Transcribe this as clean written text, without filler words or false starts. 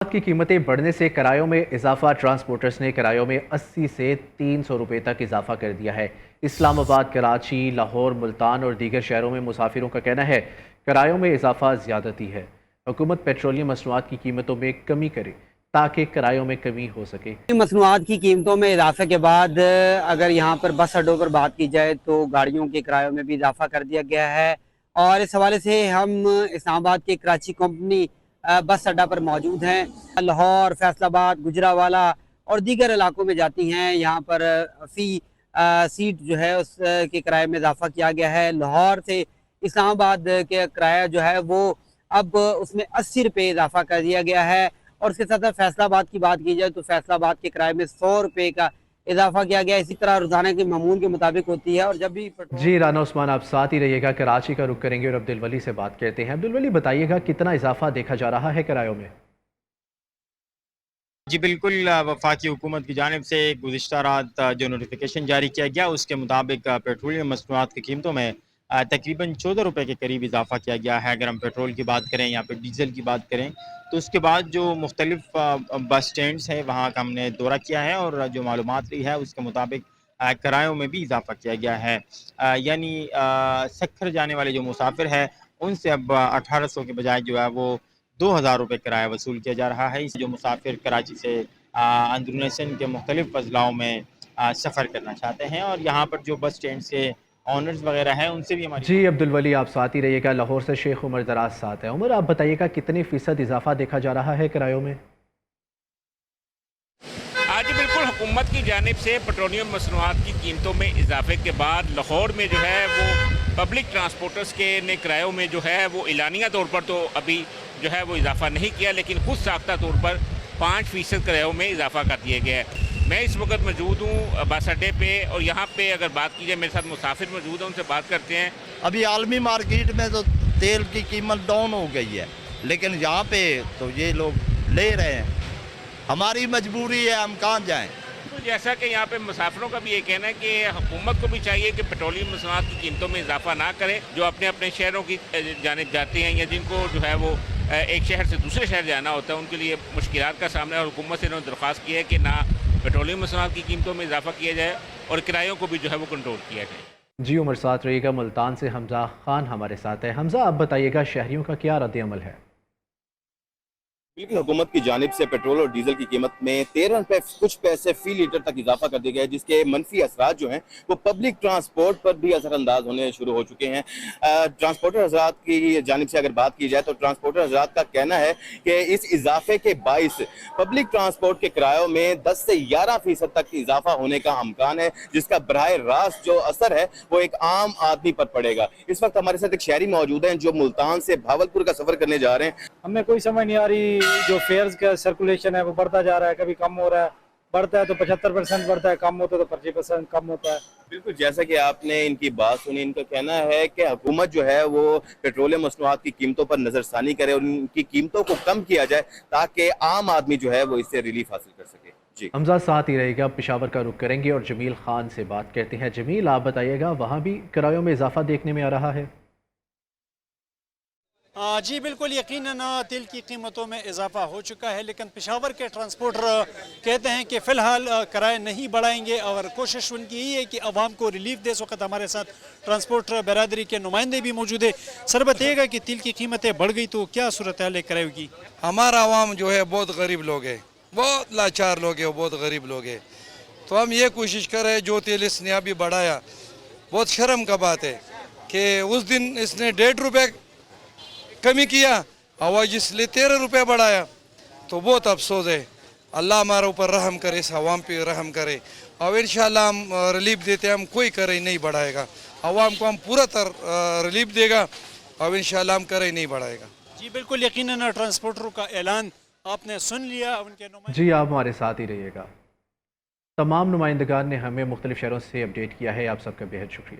की कीमतें बढ़ने से किरायों में इजाफा। ट्रांसपोर्टर्स ने किरायों में 80 से 300 रुपए तक इजाफा कर दिया है। इस्लामाबाद, कराची, लाहौर, मुल्तान और दीगर शहरों में मुसाफिरों का कहना है किरायों में इजाफा ज़्यादती है। हुकूमत पेट्रोलियम मसनूआत की कीमतों में कमी करे ताकि किरायों में कमी हो सके। मसनूआत की कीमतों में इजाफे के बाद अगर यहाँ पर बस अड्डों पर बात की जाए तो गाड़ियों के किरायों में भी इजाफा कर दिया गया है। और इस हवाले से हम इस्लामाबाद के कराची कंपनी बस अड्डा पर मौजूद हैं। लाहौर, फैसलाबाद, गुजरावाला और दीगर इलाकों में जाती हैं। यहाँ पर फ़ी सीट जो है उस के किराए में इजाफा किया गया है। लाहौर से इस्लामाबाद के किराया जो है वो अब उसमें 80 रुपये इजाफा कर दिया गया है। और उसके साथ साथ फैसलाबाद की बात की जाए तो फैसलाबाद के किराए में 100 रुपये का इजाफा किया गया। इसी तरह रोजाना के मामूल के मुताबिक होती है। और जब भी जी राना उस्मान, आप साथ ही रहिएगा। कराची का रुख करेंगे और अब्दुल वली से बात करते हैं। अब्दुल वली, बताइएगा कितना इजाफा देखा जा रहा है किरायों में? जी बिल्कुल, वफाकी हुकूमत की जानिब से गुज़िश्ता रात जो नोटिफिकेशन जारी किया गया उसके मुताबिक पेट्रोलियम मसनूआत की कीमतों में तकरीबन 14 रुपये के करीब इजाफा किया गया है। अगर हम पेट्रोल की बात करें या फिर डीजल की बात करें तो उसके बाद जो मुख्तलिफ बस स्टैंड्स हैं वहाँ का हमने दौरा किया है और जो मालूमात रही है उसके मुताबिक किरायों में भी इजाफा किया गया है। यानी सखर जाने वाले जो मुसाफिर हैं उनसे अब 1800 के बजाय जो है वो 2000 रुपये किराया वसूल किया जा रहा है। इस जो मुसाफिर कराची से अंदरूनसन के मुख्तलिफ अजलाओं में सफ़र करना चाहते हैं और यहाँ पर जो बस स्टैंड से ऑनर्स वगैरह हैं उनसे भी हमारी जी अब्दुल वली, आप साथ ही रहिएगा। लाहौर से शेख उमर दराज साथ है। उमर, आप बताइएगा कितने फ़ीसद इजाफा देखा जा रहा है किरायों में? आज बिल्कुल हुकूमत की जानिब से पेट्रोलियम मसनूआत की कीमतों में इजाफे के बाद लाहौर में जो है वो पब्लिक ट्रांसपोर्टर्स के ने किरायों में जो है वो एलानिया तौर पर तो अभी जो है वो इजाफा नहीं किया, लेकिन खुद साख्ता तौर पर 5% किरायों में इजाफा कर दिया गया है। मैं इस वक्त मौजूद हूँ बस अड्डे पे और यहाँ पे अगर बात की जाए मेरे साथ मुसाफिर मौजूद हैं, उनसे बात करते हैं। अभी आलमी मार्केट में तो तेल की कीमत डाउन हो गई है, लेकिन यहाँ पे तो ये लोग ले रहे हैं। हमारी मजबूरी है, हम कहाँ जाएं। तो जैसा कि यहाँ पे मुसाफिरों का भी ये कहना है कि हुकूमत को भी चाहिए कि पेट्रोलियम मसनूआत की कीमतों में इजाफा ना करे। जो अपने अपने शहरों की जानिब जाते हैं या जिनको जो है वो एक शहर से दूसरे शहर जाना होता है उनके लिए मुश्किलात का सामना है। और हुकूमत से इन्होंने दरख्वास्त की है कि ना पेट्रोलियम मसनूआत की कीमतों में इजाफा किया जाए और किरायों को भी जो है वो कंट्रोल किया जाए। जी उमर, साथ रहिएगा। मुल्तान से हमजा खान हमारे साथ है। हमजा, आप बताइएगा शहरियों का क्या रद्द अमल है? बिल्कुल, हुकूमत की जानिब से पेट्रोल और डीजल की कीमत में 13 रुपये कुछ पैसे फी लीटर तक इजाफा कर दिया गया है, जिसके मनफी असरात जो हैं वो पब्लिक ट्रांसपोर्ट पर भी असरअंदाज होने शुरू हो चुके हैं। ट्रांसपोर्टर हजरात की जानिब से अगर बात की जाए तो ट्रांसपोर्टर हजरात का कहना है कि इस इजाफे के बाइस पब्लिक ट्रांसपोर्ट के किरायों में 10 से 11% तक इजाफा होने का अमकान है, जिसका बराह रास्त जो असर है वो एक आम आदमी पर पड़ेगा। इस वक्त हमारे साथ एक शहरी मौजूद हैं जो मुल्तान से भावलपुर का सफर करने जा रहे हैं। हमें कोई समझ नहीं आ रही, जो फेयर्स का सर्कुलेशन है वो बढ़ता जा रहा है, कभी कम हो रहा है, बढ़ता है तो 75% बढ़ता है, कम होता है तो 25% कम होता है। बिल्कुल, जैसा कि आपने इनकी बात सुनी, इनका कहना है कि हुकूमत जो है वो पेट्रोलियम मसनूआत की कीमतों पर नजरसानी करे और उनकी कीमतों को कम किया जाए ताकि आम आदमी जो है वो इससे रिलीफ हासिल कर सके। जी हमजा, साथ ही रहेगा। पेशावर का रुख करेंगे और जमील खान से बात करते हैं। जमील, आप बताइएगा वहाँ भी किरायों में इजाफा देखने में आ रहा है? जी बिल्कुल, यकीनन तेल की कीमतों में इजाफा हो चुका है, लेकिन पेशावर के ट्रांसपोर्टर कहते हैं कि फ़िलहाल किराए नहीं बढ़ाएंगे और कोशिश उनकी यही है कि आवाम को रिलीफ दे। इस वक्त हमारे साथ ट्रांसपोर्टर बरादरी के नुमाइंदे भी मौजूद है। सर बताइएगा कि तेल की कीमतें बढ़ गई तो क्या सूरत हाल है किराए की? हमारा आवाम जो है बहुत गरीब लोग है, बहुत लाचार लोग है, बहुत गरीब लोग है। तो हम ये कोशिश कर रहे हैं, जो तेल इसने अभी बढ़ाया बहुत शर्म का बात है कि उस दिन इसने 1.5 रुपये कमी किया, आवाज इसलिए 13 रुपये बढ़ाया, तो बहुत अफसोस है। अल्लाह हमारे ऊपर रहम करे, इस आवाम पे रहम करे और इंशाल्लाह हम रिलीफ देते हैं। हम कोई करे नहीं बढ़ाएगा, आवाम को हम पूरा रिलीफ देगा और इंशाल्लाह हम करे नहीं बढ़ाएगा। जी बिल्कुल, यकीनन ट्रांसपोर्टरों का ऐलान आपने सुन लिया। उनके जी, आप हमारे साथ ही रहिएगा। तमाम नुमाइंदगान ने हमें मुख्तलिफ शहरों से अपडेट किया है। आप सबका बेहद शुक्रिया।